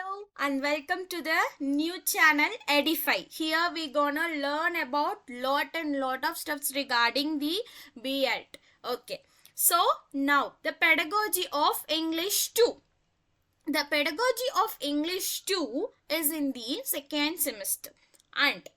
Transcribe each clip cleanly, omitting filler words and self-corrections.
Hello and welcome to the new channel Edify. Here we gonna learn about lot of stuffs regarding the B.Ed. Okay. So now the pedagogy of English 2. The pedagogy of English 2 is in the second semester. And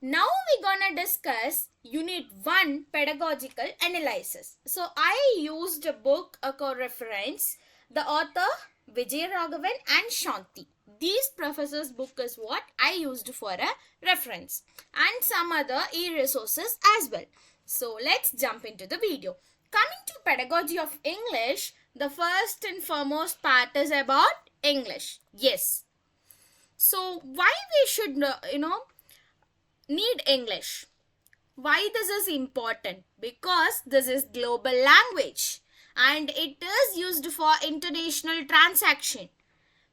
now we're gonna discuss Unit 1 Pedagogical Analysis. So I used a book, a co-reference. The author Vijay Raghavan and Shanti. These professors' book is what I used for a reference and some other e-resources as well. So let's jump into the video. Coming to Pedagogy of English, the first and foremost part is about English. Yes. So why we should need English? Why this is important? Because this is global language and it is used for international transaction.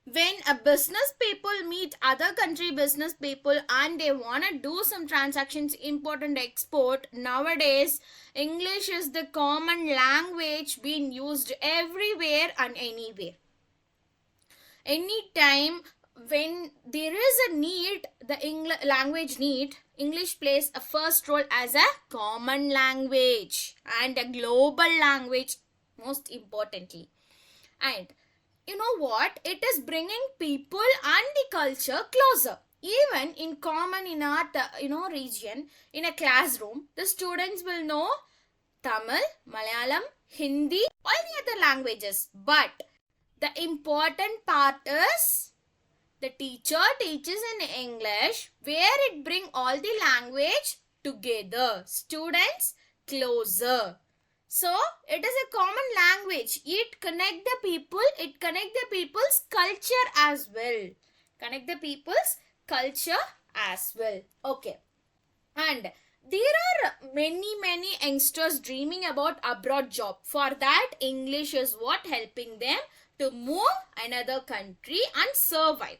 When a business people meet other country business people and they want to do some transactions, import and export, nowadays English is the common language being used everywhere and anywhere. Anytime when there is a need, the language need, English plays a first role as a common language and a global language most importantly. And you know what? It is bringing people and the culture closer. Even in common in our region, in a classroom, the students will know Tamil, Malayalam, Hindi, all the other languages. But the important part is the teacher teaches in English where it bring all the language together. Students closer. So, it is a common language. It connect the people. It connect the people's culture as well. Connect the people's culture as well. Okay. And there are many youngsters dreaming about abroad job. For that, English is what helping them to move another country and survive.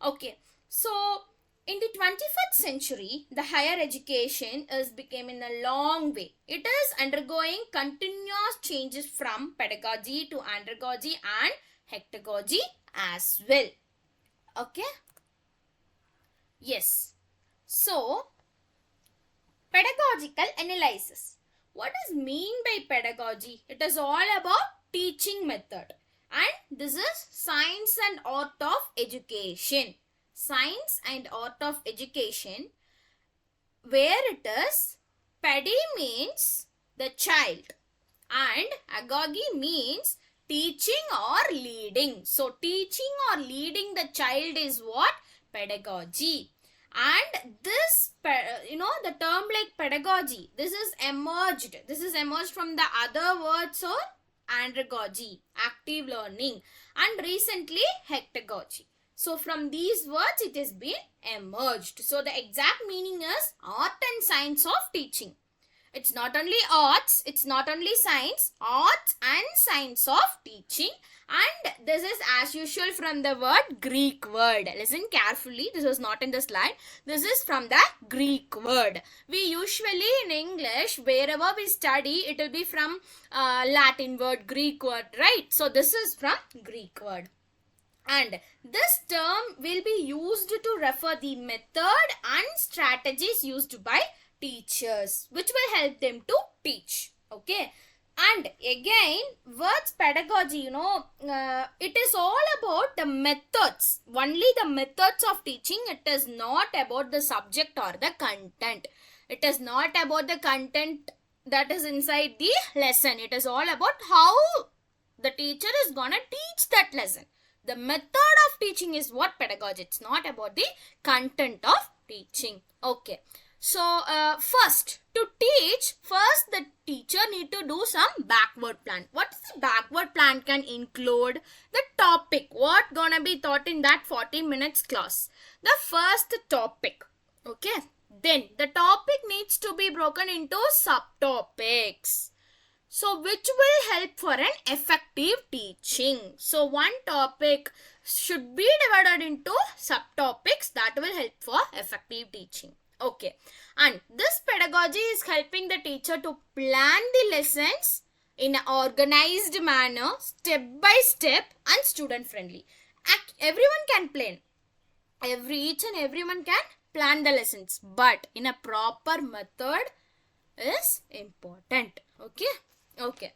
Okay. So, in the 21st century, the higher education is becoming a long way. It is undergoing continuous changes from pedagogy to andragogy and hectagogy as well. Okay? Yes. So, pedagogical analysis. What is mean by pedagogy? It is all about teaching method. And this is science and art of education. Science and art of education, where it is pedi means the child and agogy means teaching or leading. So teaching or leading the child is what? Pedagogy. And this, the term like pedagogy, this is emerged from the other words or andragogy, active learning, and recently hectagogy. So from these words it has been emerged. So the exact meaning is art and science of teaching. It's not only arts, it's not only science, arts and science of teaching. And this is as usual from the word Greek word. Listen carefully, this was not in the slide. This is from the Greek word. We usually in English, wherever we study, it will be from Latin word, Greek word, right? So this is from Greek word. And this term will be used to refer the method and strategies used by teachers, which will help them to teach. Okay. And again, words pedagogy, it is all about the methods. Only the methods of teaching. It is not about the subject or the content. It is not about the content that is inside the lesson. It is all about how the teacher is gonna teach that lesson. The method of teaching is what pedagogy. It's not about the content of teaching. Okay. So, first, to teach, the teacher need to do some backward plan. What is the backward plan can include? The topic. What gonna be taught in that 40 minutes class? The first topic. Okay. Then, the topic needs to be broken into subtopics. So, which will help for an effective teaching. So, one topic should be divided into subtopics that will help for effective teaching. Okay. And this pedagogy is helping the teacher to plan the lessons in an organized manner, step by step and student friendly. everyone can plan. Each and everyone can plan the lessons, but in a proper method is important. Okay.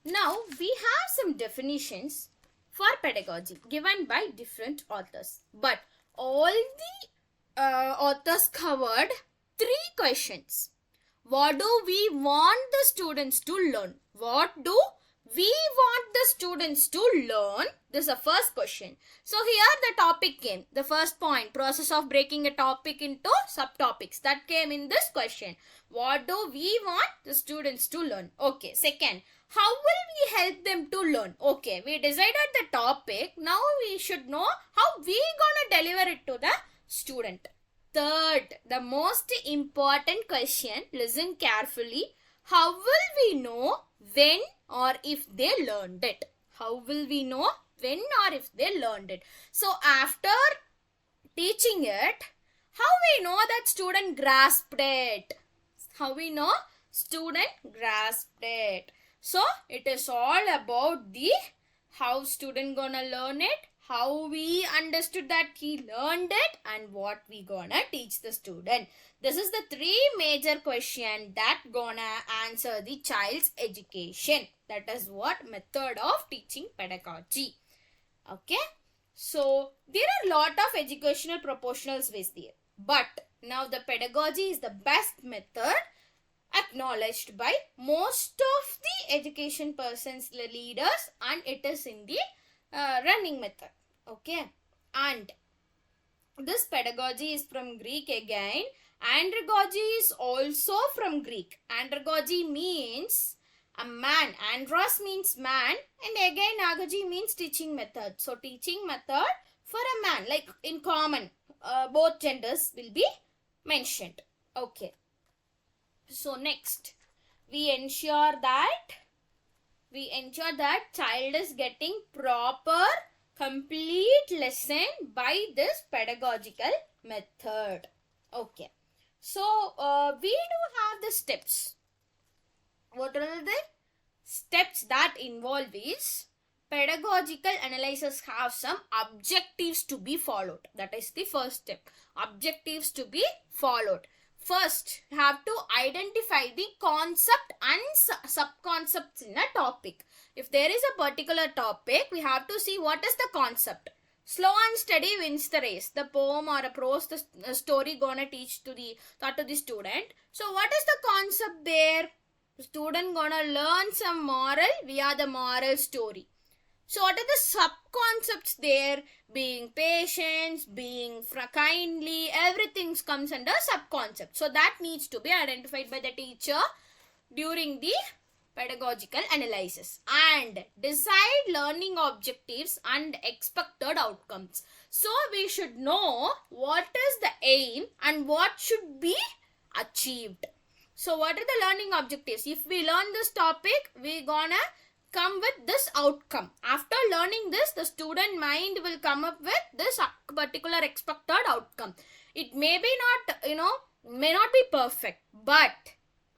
Now we have some definitions for pedagogy given by different authors, but all the authors covered 3 questions. What do we want the students to learn? What do we want the students to learn? This is the first question. So here the topic came. The first point, process of breaking a topic into subtopics. That came in this question. What do we want the students to learn? Okay. Second, how will we help them to learn? Okay, we decided the topic. Now we should know how we gonna deliver it to the student. Third, the most important question, listen carefully. How will we know when or if they learned it? How will we know when or if they learned it? So after teaching it, how we know that student grasped it? How we know student grasped it? So it is all about the how student gonna learn it, how we understood that he learned it, and what we gonna teach the student. This is the 3 major questions that gonna answer the child's education. That is what method of teaching pedagogy. Okay. So there are lot of educational proportionals ways there. But now the pedagogy is the best method acknowledged by most of the education persons, the leaders, and it is in the running method. Okay. And this pedagogy is from Greek again. Andragogy is also from Greek. Andragogy means a man. Andros means man, and again agogy means teaching method. So teaching method for a man, like in common, both genders will be mentioned. Okay. So next, we ensure that child is getting proper complete lesson by this pedagogical method. Okay. So we do have the steps. What are the steps that involve is pedagogical analysis have some objectives to be followed. That is the first step. Objectives to be followed. First, you have to identify the concept and sub-concepts in a topic. If there is a particular topic, we have to see what is the concept. Slow and steady wins the race. The poem or a prose, the story gonna teach to the student. So what is the concept there? The student gonna learn some moral via the moral story. So what are the sub-concepts there? Being patient, being kindly, everything comes under sub-concept. So that needs to be identified by the teacher during the pedagogical analysis. And decide learning objectives and expected outcomes. So we should know what is the aim and what should be achieved. So what are the learning objectives? If we learn this topic, we gonna come with this outcome. After learning this, the student mind will come up with this particular expected outcome. It may be not, may not be perfect, but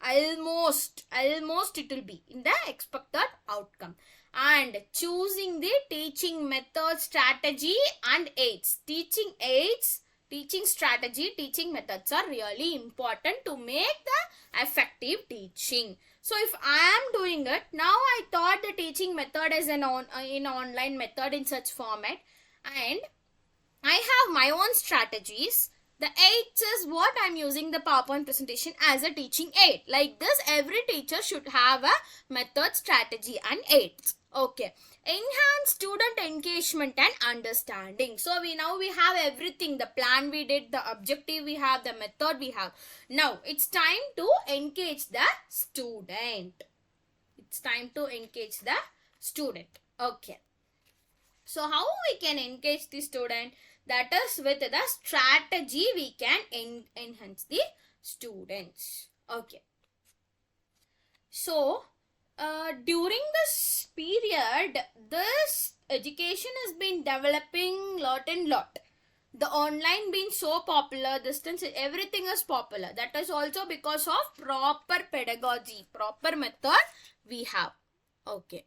almost it will be in the expected outcome. And choosing the teaching method, strategy and aids. Teaching strategy, teaching methods are really important to make the effective teaching. So if I am doing it, now I thought the teaching method is in online method in such format, and I have my own strategies. The aids is what I am using the PowerPoint presentation as a teaching aid. Like this, every teacher should have a method, strategy and aids. Okay. Enhance student engagement and understanding. So we have everything. The plan we did, the objective we have, the method we have. Now it's time to engage the student. Okay. So how we can engage the student? That is with the strategy we can enhance the students. Okay. So during this period, this education has been developing lot. The online being so popular, distance, everything is popular. That is also because of proper pedagogy, proper method we have. Okay.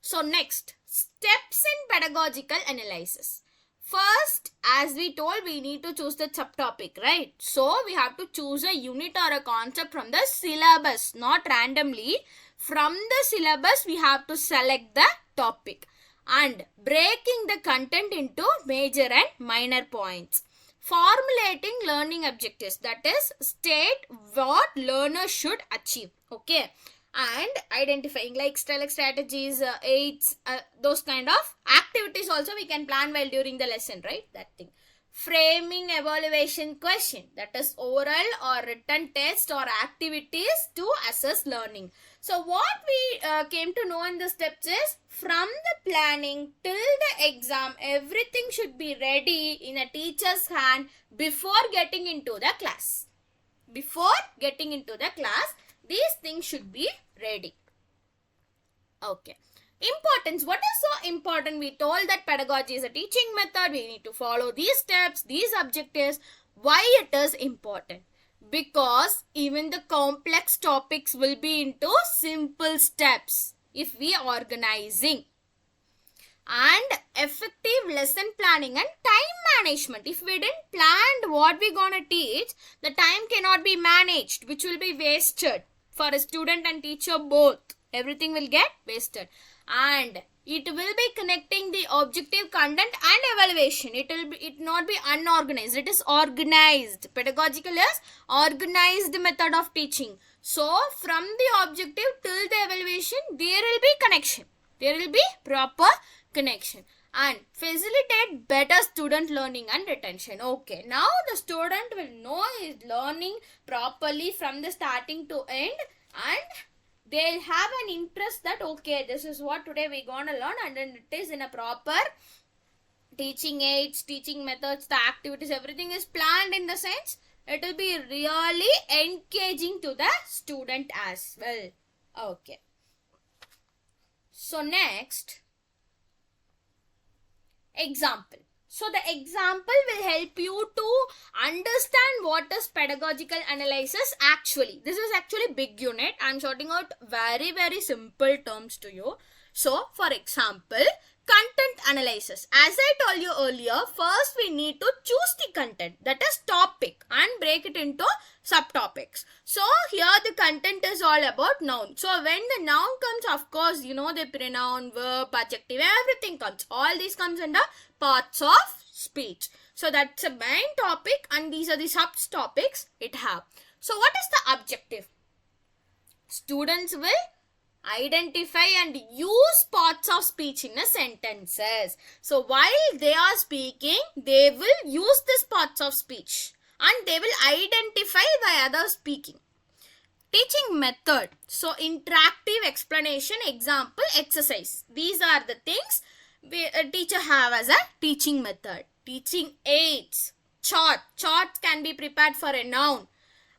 So next, steps in pedagogical analysis. First, as we told, we need to choose the subtopic, right? So we have to choose a unit or a concept from the syllabus, not randomly. From the syllabus, we have to select the topic and breaking the content into major and minor points. Formulating learning objectives, that is, state what learners should achieve. Okay, and identifying like strategies, aids, those kind of activities also we can plan while during the lesson, right? That thing. Framing evaluation question, that is oral or written test or activities to assess learning. So what we came to know in the steps is, from the planning till the exam, everything should be ready in a teacher's hand before getting into the class. Before getting into the class, these things should be ready. Okay. Importance. What is so important? We told that pedagogy is a teaching method. We need to follow these steps, these objectives. Why it is important? Because even the complex topics will be into simple steps if we are organizing. And effective lesson planning and time management. If we didn't plan what we're gonna teach, the time cannot be managed, which will be wasted for a student and teacher both. Everything will get wasted. And it will be connecting the objective content and evaluation. It will not be unorganized. It is organized. Pedagogical is organized method of teaching. So from the objective till the evaluation, there will be connection. There will be proper connection and facilitate better student learning and retention. Okay, now the student will know his learning properly from the starting to end, and they'll have an interest that okay, this is what today we're gonna learn, and then it is in a proper teaching aids, teaching methods, the activities, everything is planned in the sense it will be really engaging to the student as well. Okay. So next, example. So the example will help you to understand what is pedagogical analysis actually. This is actually big unit. I am sorting out very simple terms to you. So for example, content analysis. As I told you earlier, first we need to choose the content, that is topic, and break it into subtopics. So here the content is all about noun. So when the noun comes, of course, you know the pronoun, verb, adjective, everything comes. All these comes under parts of speech. So that's a main topic and these are the subtopics it have. So what is the objective? Students will identify and use parts of speech in a sentences. So while they are speaking, they will use these parts of speech and they will identify the other speaking. Teaching method. So interactive explanation, example, exercise. These are the things a teacher have as a teaching method. Teaching aids. Chart. Charts can be prepared for a noun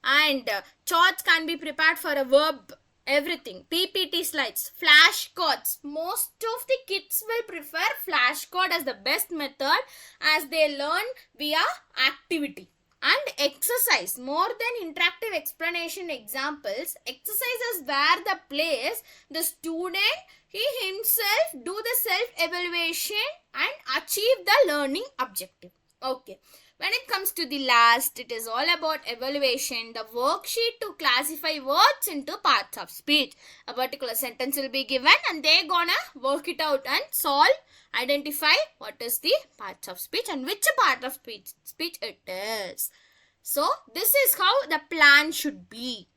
and charts can be prepared for a verb. Everything. PPT slides. Flashcards. Most of the kids will prefer flashcard as the best method as they learn via activity. And exercise. More than interactive explanation examples, exercise is where the place the student he himself do the self-evaluation and achieve the learning objective. Okay. When it comes to the last, it is all about evaluation. The worksheet to classify words into parts of speech. A particular sentence will be given and they're gonna work it out and solve, identify what is the parts of speech and which part of speech it is. So this is how the plan should be.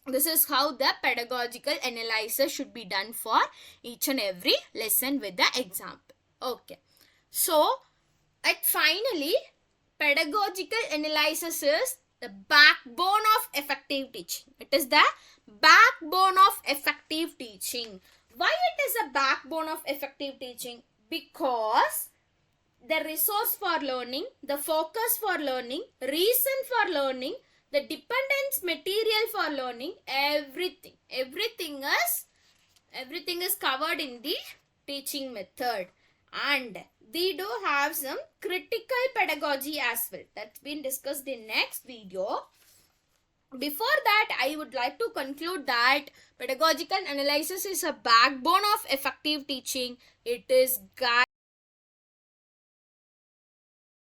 This is how the pedagogical analysis should be done for each and every lesson with the example. Okay. So at finally, pedagogical analysis is the backbone of effective teaching. It is the backbone of effective teaching. Why it is a backbone of effective teaching? Because the resource for learning, the focus for learning, reason for learning, the dependence material for learning, everything is covered in the teaching method. And they do have some critical pedagogy as well. That's been discussed in next video. Before that, I would like to conclude that pedagogical analysis is a backbone of effective teaching. It is guide